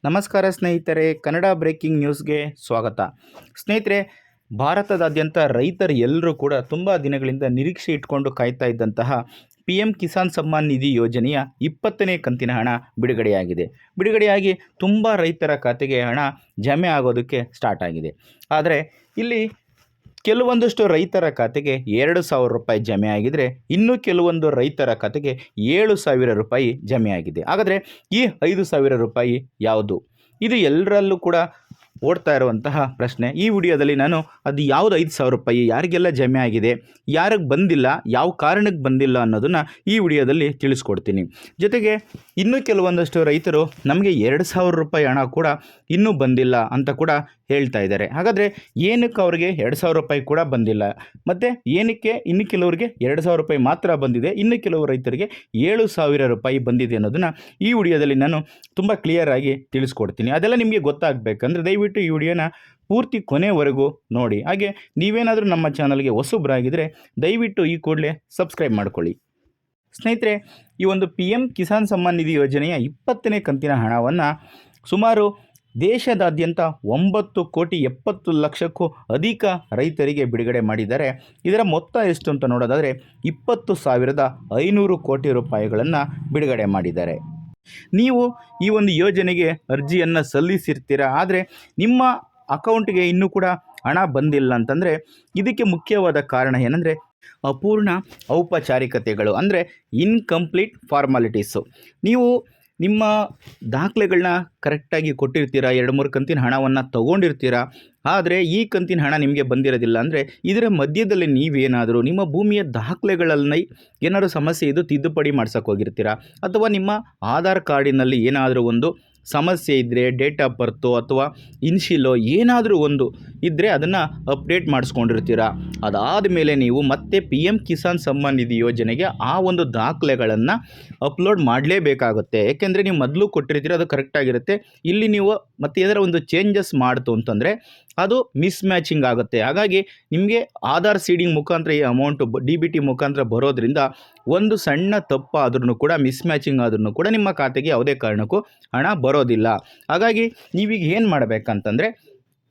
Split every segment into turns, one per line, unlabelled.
ನಮಸ್ಕಾರ ಸ್ನೇಹಿತರೆ, ಕನ್ನಡ ಬ್ರೇಕಿಂಗ್ ನ್ಯೂಸ್ಗೆ ಸ್ವಾಗತ. ಸ್ನೇಹಿತರೆ, ಭಾರತದಾದ್ಯಂತ ರೈತರು ಎಲ್ಲರೂ ಕೂಡ ತುಂಬ ದಿನಗಳಿಂದ ನಿರೀಕ್ಷೆ ಇಟ್ಕೊಂಡು ಕಾಯ್ತಾ ಇದ್ದಂತಹ PM ಕಿಸಾನ್ ಸಮ್ಮಾನ್ ನಿಧಿ ಯೋಜನೆಯ 20ನೇ ಕಂತಿನ ಹಣ ಬಿಡುಗಡೆಯಾಗಿ ತುಂಬ ರೈತರ ಖಾತೆಗೆ ಹಣ ಜಮೆ ಆಗೋದಕ್ಕೆ ಸ್ಟಾರ್ಟ್ ಆಗಿದೆ. ಆದರೆ ಇಲ್ಲಿ ಕೆಲವೊಂದಷ್ಟು ರೈತರ ಖಾತೆಗೆ 2,000 ರೂಪಾಯಿ ಜಮೆ ಆಗಿದ್ದರೆ, ಇನ್ನು ಕೆಲವೊಂದು ರೈತರ ಖಾತೆಗೆ 7,000 ರೂಪಾಯಿ ಜಮೆ ಆಗಿದೆ. ಹಾಗಾದರೆ ಈ 5,000 ರೂಪಾಯಿ ಯಾವುದು? ಇದು ಎಲ್ಲರಲ್ಲೂ ಕೂಡ ಓಡ್ತಾ ಇರುವಂತಹ ಪ್ರಶ್ನೆ. ಈ ವಿಡಿಯೋದಲ್ಲಿ ನಾನು ಅದು ಯಾವುದು 5,000 ರೂಪಾಯಿ, ಯಾರಿಗೆಲ್ಲ ಜಮೆ ಆಗಿದೆ, ಯಾರಿಗೆ ಬಂದಿಲ್ಲ, ಯಾವ ಕಾರಣಕ್ಕೆ ಬಂದಿಲ್ಲ ಅನ್ನೋದನ್ನು ಈ ವಿಡಿಯೋದಲ್ಲಿ ತಿಳಿಸ್ಕೊಡ್ತೀನಿ. ಜೊತೆಗೆ ಇನ್ನೂ ಕೆಲವೊಂದಷ್ಟು ರೈತರು ನಮಗೆ 2,000 ರೂಪಾಯಿ ಹಣ ಕೂಡ ಇನ್ನೂ ಬಂದಿಲ್ಲ ಅಂತ ಕೂಡ ಹೇಳ್ತಾ ಇದ್ದಾರೆ. ಹಾಗಾದರೆ ಏನಕ್ಕೆ ಅವ್ರಿಗೆ 2,000 ರೂಪಾಯಿ ಕೂಡ ಬಂದಿಲ್ಲ, ಮತ್ತು ಏನಕ್ಕೆ ಇನ್ನು ಕೆಲವರಿಗೆ 2,000 ರೂಪಾಯಿ ಮಾತ್ರ ಬಂದಿದೆ, ಇನ್ನು ಕೆಲವು ರೈತರಿಗೆ 7,000 ರೂಪಾಯಿ ಬಂದಿದೆ ಅನ್ನೋದನ್ನು ಈ ವಿಡಿಯೋದಲ್ಲಿ ನಾನು ತುಂಬ ಕ್ಲಿಯರಾಗಿ ತಿಳಿಸ್ಕೊಡ್ತೀನಿ. ಅದೆಲ್ಲ ನಿಮಗೆ ಗೊತ್ತಾಗಬೇಕಂದ್ರೆ ದಯವಿಟ್ಟು ಈ ವಿಡಿಯೋನ ಪೂರ್ತಿ ಕೊನೆವರೆಗೂ ನೋಡಿ. ಹಾಗೆ ನೀವೇನಾದರೂ ನಮ್ಮ ಚಾನಲ್ಗೆ ಹೊಸಬ್ರಾಗಿದ್ದರೆ ದಯವಿಟ್ಟು ಈ ಕೂಡಲೇ ಸಬ್ಸ್ಕ್ರೈಬ್ ಮಾಡ್ಕೊಳ್ಳಿ. ಸ್ನೇಹಿತರೆ, ಈ ಒಂದು PM ಕಿಸಾನ್ ಸಮ್ಮಾನ್ ನಿಧಿ ಯೋಜನೆಯ 20ನೇ ಕಂತಿನ ಹಣವನ್ನು ಸುಮಾರು ದೇಶದಾದ್ಯಂತ 9,70,00,000ಕ್ಕೂ ಅಧಿಕ ರೈತರಿಗೆ ಬಿಡುಗಡೆ ಮಾಡಿದ್ದಾರೆ. ಇದರ ಮೊತ್ತ ಎಷ್ಟು ಅಂತ ನೋಡೋದಾದರೆ 20,500 ಕೋಟಿ ರೂಪಾಯಿಗಳನ್ನು ಬಿಡುಗಡೆ ಮಾಡಿದ್ದಾರೆ. ನೀವು ಈ ಒಂದು ಯೋಜನೆಗೆ ಅರ್ಜಿಯನ್ನು ಸಲ್ಲಿಸಿರ್ತೀರ, ಆದರೆ ನಿಮ್ಮ ಅಕೌಂಟ್ಗೆ ಇನ್ನೂ ಕೂಡ ಹಣ ಬಂದಿಲ್ಲ ಅಂತಂದರೆ ಇದಕ್ಕೆ ಮುಖ್ಯವಾದ ಕಾರಣ ಏನಂದರೆ ಅಪೂರ್ಣ ಔಪಚಾರಿಕತೆಗಳು, ಅಂದರೆ ಇನ್ಕಂಪ್ಲೀಟ್ ಫಾರ್ಮಾಲಿಟೀಸು. ನೀವು ನಿಮ್ಮ ದಾಖಲೆಗಳನ್ನ ಕರೆಕ್ಟಾಗಿ ಕೊಟ್ಟಿರ್ತೀರ, 2-3 ಕಂತಿನ ಹಣವನ್ನು ತೊಗೊಂಡಿರ್ತೀರ, ಆದರೆ ಈ ಕಂತಿನ ಹಣ ನಿಮಗೆ ಬಂದಿರೋದಿಲ್ಲ ಅಂದರೆ ಇದರ ಮಧ್ಯದಲ್ಲಿ ನೀವೇನಾದರೂ ನಿಮ್ಮ ಭೂಮಿಯ ದಾಖಲೆಗಳಲ್ಲಿ ಏನಾದರೂ ಸಮಸ್ಯೆ ಇದು ತಿದ್ದುಪಡಿ ಮಾಡ್ಸೋಕೆ ಹೋಗಿರ್ತೀರ, ಅಥವಾ ನಿಮ್ಮ ಆಧಾರ್ ಕಾರ್ಡಿನಲ್ಲಿ ಏನಾದರೂ ಒಂದು ಸಮಸ್ಯೆ ಇದ್ದರೆ, ಡೇಟ್ ಆಫ್ ಬರ್ತು ಅಥವಾ ಇನ್ಶಿಲೋ ಏನಾದರೂ ಒಂದು ಇದ್ದರೆ ಅದನ್ನು ಅಪ್ಡೇಟ್ ಮಾಡಿಸ್ಕೊಂಡಿರ್ತೀರ. ಅದಾದ ಮೇಲೆ ನೀವು ಮತ್ತೆ PM ಕಿಸಾನ್ ಸಮ್ಮಾನ್ ನಿಧಿ ಯೋಜನೆಗೆ ಆ ಒಂದು ದಾಖಲೆಗಳನ್ನು ಅಪ್ಲೋಡ್ ಮಾಡಲೇಬೇಕಾಗುತ್ತೆ. ಏಕೆಂದರೆ ನೀವು ಮೊದಲು ಕೊಟ್ಟಿರ್ತೀರ, ಅದು ಕರೆಕ್ಟಾಗಿರುತ್ತೆ. ಇಲ್ಲಿ ನೀವು ಮತ್ತೆ ಏನಾದರೂ ಒಂದು ಚೇಂಜಸ್ ಮಾಡ್ತು ಅಂತಂದರೆ ಅದು ಮಿಸ್ ಮ್ಯಾಚಿಂಗ್ ಆಗುತ್ತೆ. ಹಾಗಾಗಿ ನಿಮಗೆ ಆಧಾರ್ ಸೀಡಿಂಗ್ ಮುಖಾಂತರ ಈ ಅಮೌಂಟು DBT ಮುಖಾಂತರ ಬರೋದ್ರಿಂದ ಒಂದು ಸಣ್ಣ ತಪ್ಪಾದ್ರೂ ಕೂಡ, ಮಿಸ್ ಮ್ಯಾಚಿಂಗ್ ಆದ್ರೂ ಕೂಡ ನಿಮ್ಮ ಖಾತೆಗೆ ಯಾವುದೇ ಕಾರಣಕ್ಕೂ ಹಣ ಬರೋದಿಲ್ಲ. ಹಾಗಾಗಿ ನೀವೀಗ ಏನು ಮಾಡಬೇಕಂತಂದರೆ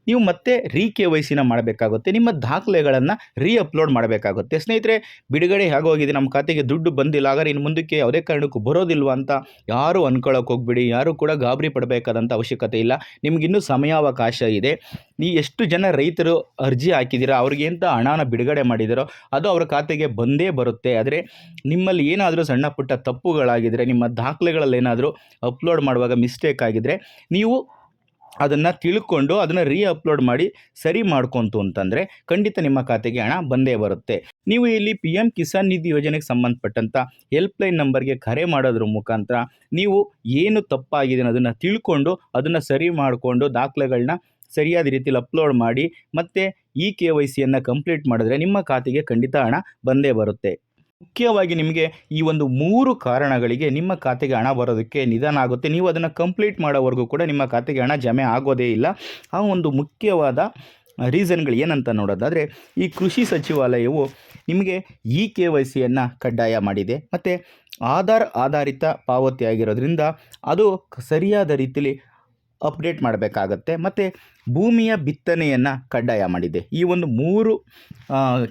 ನೀವು ಮತ್ತೆ KYC ಮಾಡಬೇಕಾಗುತ್ತೆ, ನಿಮ್ಮ ದಾಖಲೆಗಳನ್ನು ಅಪ್ಲೋಡ್ ಮಾಡಬೇಕಾಗುತ್ತೆ. ಸ್ನೇಹಿತರೆ, ಬಿಡುಗಡೆ ಆಗೋಗಿದೆ, ನಮ್ಮ ಖಾತೆಗೆ ದುಡ್ಡು ಬಂದಿಲ್ಲ, ಹಾಗಾದ್ರೆ ಇನ್ನು ಮುಂದಕ್ಕೆ ಯಾವುದೇ ಕಾರಣಕ್ಕೂ ಬರೋದಿಲ್ವ ಅಂತ ಯಾರೂ ಅಂದ್ಕೊಳ್ಳೋಕೆ ಹೋಗ್ಬಿಡಿ. ಯಾರೂ ಕೂಡ ಗಾಬರಿ ಪಡಬೇಕಾದಂಥ ಅವಶ್ಯಕತೆ ಇಲ್ಲ. ನಿಮಗಿನ್ನೂ ಸಮಯಾವಕಾಶ ಇದೆ. ಎಷ್ಟು ಜನ ರೈತರು ಅರ್ಜಿ ಹಾಕಿದ್ದೀರಾ, ಅವ್ರಿಗೆ ಅಂತ ಹಣನ ಬಿಡುಗಡೆ ಮಾಡಿದಾರೋ ಅದು ಅವರ ಖಾತೆಗೆ ಬಂದೇ ಬರುತ್ತೆ. ಆದರೆ ನಿಮ್ಮಲ್ಲಿ ಏನಾದರೂ ಸಣ್ಣ ಪುಟ್ಟ ತಪ್ಪುಗಳಾಗಿದ್ದರೆ, ನಿಮ್ಮ ದಾಖಲೆಗಳಲ್ಲಿ ಏನಾದರೂ ಅಪ್ಲೋಡ್ ಮಾಡುವಾಗ ಮಿಸ್ಟೇಕ್ ಆಗಿದ್ದರೆ ನೀವು ಅದನ್ನು ತಿಳ್ಕೊಂಡು ಅದನ್ನು ಅಪ್ಲೋಡ್ ಮಾಡಿ ಸರಿ ಮಾಡ್ಕೊಂತು ಅಂತಂದರೆ ಖಂಡಿತ ನಿಮ್ಮ ಖಾತೆಗೆ ಹಣ ಬಂದೇ ಬರುತ್ತೆ. ನೀವು ಇಲ್ಲಿ PM ಕಿಸಾನ್ ನಿಧಿ ಯೋಜನೆಗೆ ಸಂಬಂಧಪಟ್ಟಂಥ ಹೆಲ್ಪ್ಲೈನ್ ನಂಬರ್ಗೆ ಕರೆ ಮಾಡೋದ್ರ ಮುಖಾಂತರ ನೀವು ಏನು ತಪ್ಪಾಗಿದೆ ಅನ್ನೋದನ್ನು ತಿಳ್ಕೊಂಡು ಅದನ್ನು ಸರಿ ಮಾಡಿಕೊಂಡು ದಾಖಲೆಗಳನ್ನ ಸರಿಯಾದ ರೀತಿಯಲ್ಲಿ ಅಪ್ಲೋಡ್ ಮಾಡಿ ಮತ್ತು KYCಯನ್ನು ಕಂಪ್ಲೀಟ್ ಮಾಡಿದ್ರೆ ನಿಮ್ಮ ಖಾತೆಗೆ ಖಂಡಿತ ಹಣ ಬಂದೇ ಬರುತ್ತೆ. ಮುಖ್ಯವಾಗಿ ನಿಮಗೆ ಈ ಒಂದು 3 ಕಾರಣಗಳಿಗೆ ನಿಮ್ಮ ಖಾತೆಗೆ ಹಣ ಬರೋದಕ್ಕೆ ನಿಧಾನ ಆಗುತ್ತೆ. ನೀವು ಅದನ್ನು ಕಂಪ್ಲೀಟ್ ಮಾಡೋವರೆಗೂ ಕೂಡ ನಿಮ್ಮ ಖಾತೆಗೆ ಹಣ ಜಮೆ ಆಗೋದೇ ಇಲ್ಲ. ಆ ಒಂದು ಮುಖ್ಯವಾದ ರೀಸನ್ಗಳು ಏನಂತ ನೋಡೋದಾದರೆ, ಈ ಕೃಷಿ ಸಚಿವಾಲಯವು ನಿಮಗೆ KYCಯನ್ನು ಕಡ್ಡಾಯ ಮಾಡಿದೆ, ಮತ್ತು ಆಧಾರ್ ಆಧಾರಿತ ಪಾವತಿ ಆಗಿರೋದ್ರಿಂದ ಅದು ಸರಿಯಾದ ರೀತಿಯಲ್ಲಿ ಅಪ್ಡೇಟ್ ಮಾಡಬೇಕಾಗತ್ತೆ, ಮತ್ತು ಭೂಮಿಯ ಬಿತ್ತನೆಯನ್ನು ಕಡ್ಡಾಯ ಮಾಡಿದೆ. ಈ ಒಂದು 3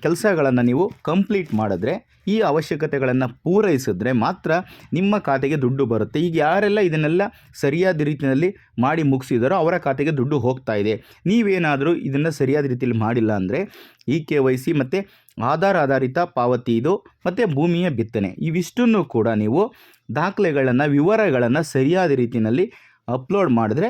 ಕೆಲಸಗಳನ್ನು ನೀವು ಕಂಪ್ಲೀಟ್ ಮಾಡಿದ್ರೆ, ಈ ಅವಶ್ಯಕತೆಗಳನ್ನು ಪೂರೈಸಿದ್ರೆ ಮಾತ್ರ ನಿಮ್ಮ ಖಾತೆಗೆ ದುಡ್ಡು ಬರುತ್ತೆ. ಈಗ ಯಾರೆಲ್ಲ ಇದನ್ನೆಲ್ಲ ಸರಿಯಾದ ರೀತಿಯಲ್ಲಿ ಮಾಡಿ ಮುಗಿಸಿದಾರೋ ಅವರ ಖಾತೆಗೆ ದುಡ್ಡು ಹೋಗ್ತಾ ಇದೆ. ನೀವೇನಾದರೂ ಇದನ್ನು ಸರಿಯಾದ ರೀತಿಯಲ್ಲಿ ಮಾಡಿಲ್ಲ ಅಂದರೆ KYC ಮತ್ತು ಆಧಾರ್ ಆಧಾರಿತ ಪಾವತಿ ಇದು ಮತ್ತು ಭೂಮಿಯ ಬಿತ್ತನೆ ಇವಿಷ್ಟನ್ನು ಕೂಡ ನೀವು ದಾಖಲೆಗಳನ್ನು ವಿವರಗಳನ್ನು ಸರಿಯಾದ ರೀತಿಯಲ್ಲಿ ಅಪ್ಲೋಡ್ ಮಾಡಿದ್ರೆ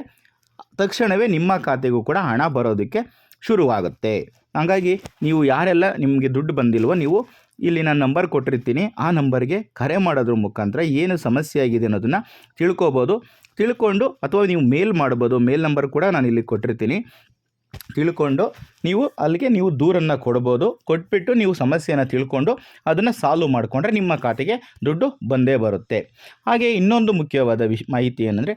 ತಕ್ಷಣವೇ ನಿಮ್ಮ ಖಾತೆಗೂ ಕೂಡ ಹಣ ಬರೋದಕ್ಕೆ ಶುರುವಾಗುತ್ತೆ. ಹಾಗಾಗಿ ನೀವು ಯಾರೆಲ್ಲ ನಿಮಗೆ ದುಡ್ಡು ಬಂದಿಲ್ವೋ, ನೀವು ಇಲ್ಲಿ ನಾನು ನಂಬರ್ ಕೊಟ್ಟಿರ್ತೀನಿ, ಆ ನಂಬರ್ಗೆ ಕರೆ ಮಾಡೋದ್ರ ಮುಖಾಂತರ ಏನು ಸಮಸ್ಯೆ ಆಗಿದೆ ಅನ್ನೋದನ್ನು ತಿಳ್ಕೊಂಡು ಅಥವಾ ನೀವು ಮೇಲ್ ಮಾಡ್ಬೋದು. ಮೇಲ್ ನಂಬರ್ ಕೂಡ ನಾನು ಇಲ್ಲಿ ಕೊಟ್ಟಿರ್ತೀನಿ. ತಿಳ್ಕೊಂಡು ನೀವು ದೂರನ್ನು ಕೊಟ್ಬಿಟ್ಟು ನೀವು ಸಮಸ್ಯೆಯನ್ನು ತಿಳ್ಕೊಂಡು ಅದನ್ನು ಸಾಲ್ವ್ ಮಾಡಿಕೊಂಡ್ರೆ ನಿಮ್ಮ ಖಾತೆಗೆ ದುಡ್ಡು ಬಂದೇ ಬರುತ್ತೆ. ಹಾಗೆ ಇನ್ನೊಂದು ಮುಖ್ಯವಾದ ಮಾಹಿತಿ ಏನಂದರೆ,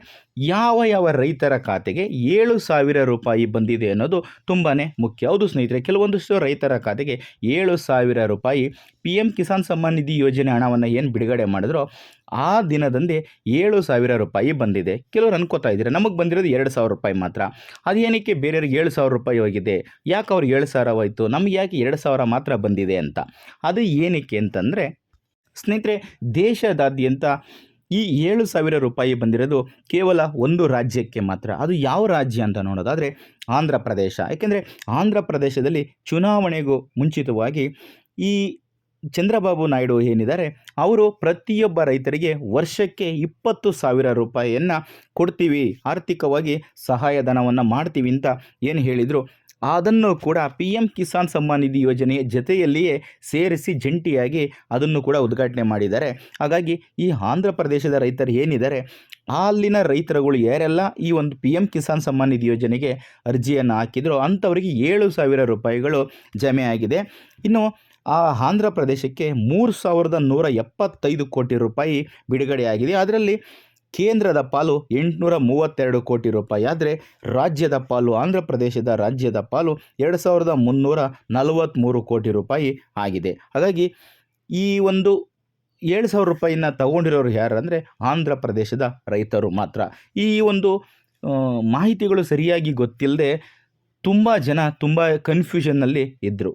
ಯಾವ ಯಾವ ರೈತರ ಖಾತೆಗೆ 7,000 ರೂಪಾಯಿ ಬಂದಿದೆ ಅನ್ನೋದು ತುಂಬಾ ಮುಖ್ಯ. ಹೌದು ಸ್ನೇಹಿತರೆ, ಕೆಲವೊಂದಷ್ಟು ರೈತರ ಖಾತೆಗೆ 7,000 ರೂಪಾಯಿ ಪಿ ಎಮ್ ಕಿಸಾನ್ ಸಮ್ಮಾನ್ ನಿಧಿ ಯೋಜನೆ ಹಣವನ್ನು ಏನು ಬಿಡುಗಡೆ ಮಾಡಿದ್ರೋ ಆ ದಿನದಂದೇ 7,000 ರೂಪಾಯಿ ಬಂದಿದೆ. ಕೆಲವರು ಅನ್ಕೋತಾ ಇದ್ದಾರೆ ನಮಗೆ ಬಂದಿರೋದು 2,000 ರೂಪಾಯಿ ಮಾತ್ರ, ಅದೇನಕ್ಕೆ ಬೇರೆಯವ್ರಿಗೆ 7,000 ರೂಪಾಯಿ ಹೋಗಿದೆ, ಯಾಕೆ ಅವ್ರಿಗೆ 7,000 ಹೋಯಿತು, ನಮಗೆ ಯಾಕೆ 2,000 ಮಾತ್ರ ಬಂದಿದೆ ಅಂತ. ಅದು ಏನಕ್ಕೆ ಅಂತಂದರೆ ಸ್ನೇಹಿತರೆ, ದೇಶದಾದ್ಯಂತ ಈ 7,000 ರೂಪಾಯಿ ಬಂದಿರೋದು ಕೇವಲ ಒಂದು ರಾಜ್ಯಕ್ಕೆ ಮಾತ್ರ. ಅದು ಯಾವ ರಾಜ್ಯ ಅಂತ ನೋಡೋದಾದರೆ ಆಂಧ್ರ ಪ್ರದೇಶ. ಯಾಕೆಂದರೆ ಆಂಧ್ರ ಪ್ರದೇಶದಲ್ಲಿ ಚುನಾವಣೆಗೂ ಮುಂಚಿತವಾಗಿ ಈ ಚಂದ್ರಬಾಬು ನಾಯ್ಡು ಏನಿದ್ದಾರೆ ಅವರು ಪ್ರತಿಯೊಬ್ಬ ರೈತರಿಗೆ ವರ್ಷಕ್ಕೆ 20,000 ರೂಪಾಯಿಯನ್ನು ಕೊಡ್ತೀವಿ, ಆರ್ಥಿಕವಾಗಿ ಸಹಾಯಧನವನ್ನು ಮಾಡ್ತೀವಿ ಅಂತ ಏನು ಹೇಳಿದರು, ಅದನ್ನು ಕೂಡ ಪಿ ಎಮ್ ಕಿಸಾನ್ ಸಮ್ಮಾನ್ ನಿಧಿ ಯೋಜನೆಯ ಜೊತೆಯಲ್ಲಿಯೇ ಸೇರಿಸಿ ಜಂಟಿಯಾಗಿ ಅದನ್ನು ಕೂಡ ಉದ್ಘಾಟನೆ ಮಾಡಿದ್ದಾರೆ. ಹಾಗಾಗಿ ಈ ಆಂಧ್ರ ಪ್ರದೇಶದ ರೈತರು ಏನಿದ್ದಾರೆ ಅಲ್ಲಿನ ರೈತರುಗಳು ಯಾರೆಲ್ಲ ಈ ಒಂದು ಪಿ ಎಮ್ ಕಿಸಾನ್ ಸಮ್ಮಾನ್ ನಿಧಿ ಯೋಜನೆಗೆ ಅರ್ಜಿಯನ್ನು ಹಾಕಿದ್ರು ಅಂಥವರಿಗೆ 7,000 ರೂಪಾಯಿಗಳು ಜಮೆ ಆಗಿದೆ. ಇನ್ನು ಆ ಆಂಧ್ರ ಪ್ರದೇಶಕ್ಕೆ 3,175 ಕೋಟಿ ರೂಪಾಯಿ ಬಿಡುಗಡೆಯಾಗಿದೆ. ಅದರಲ್ಲಿ ಕೇಂದ್ರದ ಪಾಲು 832 ಕೋಟಿ ರೂಪಾಯಿ. ಆದರೆ ರಾಜ್ಯದ ಪಾಲು, ಆಂಧ್ರ ಪ್ರದೇಶದ ರಾಜ್ಯದ ಪಾಲು 2,343 ಕೋಟಿ ರೂಪಾಯಿ ಆಗಿದೆ. ಹಾಗಾಗಿ ಈ ಒಂದು 7,000 ರೂಪಾಯಿನ ತಗೊಂಡಿರೋರು ಯಾರು ಅಂದರೆ ಆಂಧ್ರ ಪ್ರದೇಶದ ರೈತರು ಮಾತ್ರ. ಈ ಒಂದು ಮಾಹಿತಿಗಳು ಸರಿಯಾಗಿ ಗೊತ್ತಿಲ್ಲದೆ ತುಂಬ ಜನ ತುಂಬ ಕನ್ಫ್ಯೂಷನ್ನಲ್ಲಿ ಇದ್ದರು.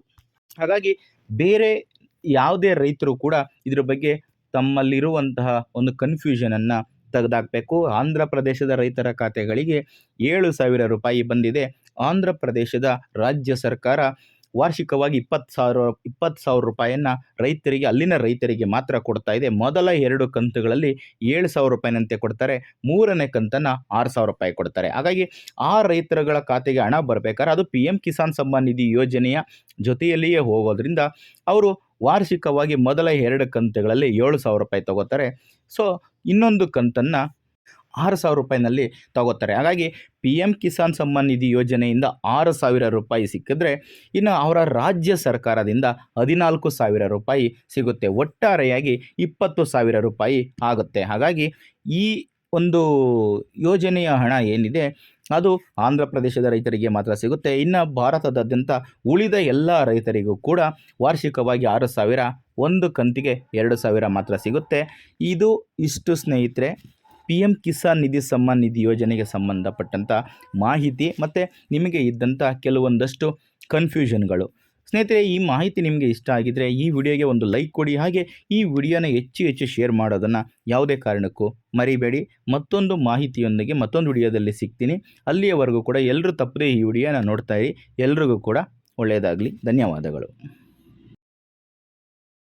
ಹಾಗಾಗಿ ಬೇರೆ ಯಾವುದೇ ರೈತರು ಕೂಡ ಇದ್ರ ಬಗ್ಗೆ ತಮ್ಮಲ್ಲಿರುವಂತಹ ಒಂದು ಕನ್ಫ್ಯೂಷನನ್ನು ತೆಗೆದಾಕಬೇಕು. ಆಂಧ್ರ ಪ್ರದೇಶದ ರೈತರ ಖಾತೆಗಳಿಗೆ 7,000 ರೂಪಾಯಿ ಬಂದಿದೆ. ಆಂಧ್ರ ಪ್ರದೇಶದ ರಾಜ್ಯ ಸರ್ಕಾರ ವಾರ್ಷಿಕವಾಗಿ 20,000 ರೂಪಾಯಿಯನ್ನು ರೈತರಿಗೆ, ಅಲ್ಲಿನ ರೈತರಿಗೆ ಮಾತ್ರ ಕೊಡ್ತಾ ಇದೆ. ಮೊದಲ 2 ಕಂತುಗಳಲ್ಲಿ 7,000 ರೂಪಾಯಿನಂತೆ ಕೊಡ್ತಾರೆ, 3ನೇ ಕಂತನ್ನು 6,000 ರೂಪಾಯಿ ಕೊಡ್ತಾರೆ. ಹಾಗಾಗಿ ಆ ರೈತರುಗಳ ಖಾತೆಗೆ ಹಣ ಬರಬೇಕಾದ್ರೆ ಅದು ಪಿ ಎಮ್ ಕಿಸಾನ್ ಸಮ್ಮಾನ್ ನಿಧಿ ಯೋಜನೆಯ ಜೊತೆಯಲ್ಲಿಯೇ ಹೋಗೋದ್ರಿಂದ ಅವರು ವಾರ್ಷಿಕವಾಗಿ ಮೊದಲ 2 ಕಂತುಗಳಲ್ಲಿ 7,000 ರೂಪಾಯಿ ತಗೋತಾರೆ. ಸೊ ಇನ್ನೊಂದು ಕಂತನ್ನು 6,000 ರೂಪಾಯಿನಲ್ಲಿ ತಗೋತಾರೆ. ಹಾಗಾಗಿ ಪಿ ಎಮ್ ಕಿಸಾನ್ ಸಮ್ಮಾನ್ ನಿಧಿ ಯೋಜನೆಯಿಂದ 6,000 ರೂಪಾಯಿ ಸಿಕ್ಕಿದ್ರೆ ಇನ್ನು ಅವರ ರಾಜ್ಯ ಸರ್ಕಾರದಿಂದ 14,000 ರೂಪಾಯಿ ಸಿಗುತ್ತೆ. ಒಟ್ಟಾರೆಯಾಗಿ 20,000 ರೂಪಾಯಿ ಆಗುತ್ತೆ. ಹಾಗಾಗಿ ಈ ಒಂದು ಯೋಜನೆಯ ಹಣ ಏನಿದೆ ಅದು ಆಂಧ್ರ ಪ್ರದೇಶದ ರೈತರಿಗೆ ಮಾತ್ರ ಸಿಗುತ್ತೆ. ಇನ್ನು ಭಾರತದಾದ್ಯಂತ ಉಳಿದ ಎಲ್ಲ ರೈತರಿಗೂ ಕೂಡ ವಾರ್ಷಿಕವಾಗಿ 6,000, ಒಂದು ಕಂತಿಗೆ 2,000 ಮಾತ್ರ ಸಿಗುತ್ತೆ. ಇಷ್ಟು ಸ್ನೇಹಿತರೆ ಪಿ ಎಮ್ ಕಿಸಾನ್ ನಿಧಿ ಸಮ್ಮಾನ್ ನಿಧಿ ಯೋಜನೆಗೆ ಸಂಬಂಧಪಟ್ಟಂಥ ಮಾಹಿತಿ ಮತ್ತು ನಿಮಗೆ ಇದ್ದಂಥ ಕೆಲವೊಂದಷ್ಟು ಕನ್ಫ್ಯೂಷನ್ಗಳು. ಸ್ನೇಹಿತರೆ, ಈ ಮಾಹಿತಿ ನಿಮಗೆ ಇಷ್ಟ ಆಗಿದ್ದರೆ ಈ ವಿಡಿಯೋಗೆ ಒಂದು ಲೈಕ್ ಕೊಡಿ. ಹಾಗೆ ಈ ವಿಡಿಯೋನ ಹೆಚ್ಚು ಶೇರ್ ಮಾಡೋದನ್ನು ಯಾವುದೇ ಕಾರಣಕ್ಕೂ ಮರಿಬೇಡಿ. ಮತ್ತೊಂದು ಮಾಹಿತಿಯೊಂದಿಗೆ ಮತ್ತೊಂದು ವಿಡಿಯೋದಲ್ಲಿ ಸಿಗ್ತೀನಿ. ಅಲ್ಲಿಯವರೆಗೂ ಕೂಡ ಎಲ್ಲರೂ ತಪ್ಪದೇ ಈ ವಿಡಿಯೋನ ನೋಡ್ತಾ ಇರಿ. ಎಲ್ರಿಗೂ ಕೂಡ ಒಳ್ಳೆಯದಾಗಲಿ. ಧನ್ಯವಾದಗಳು.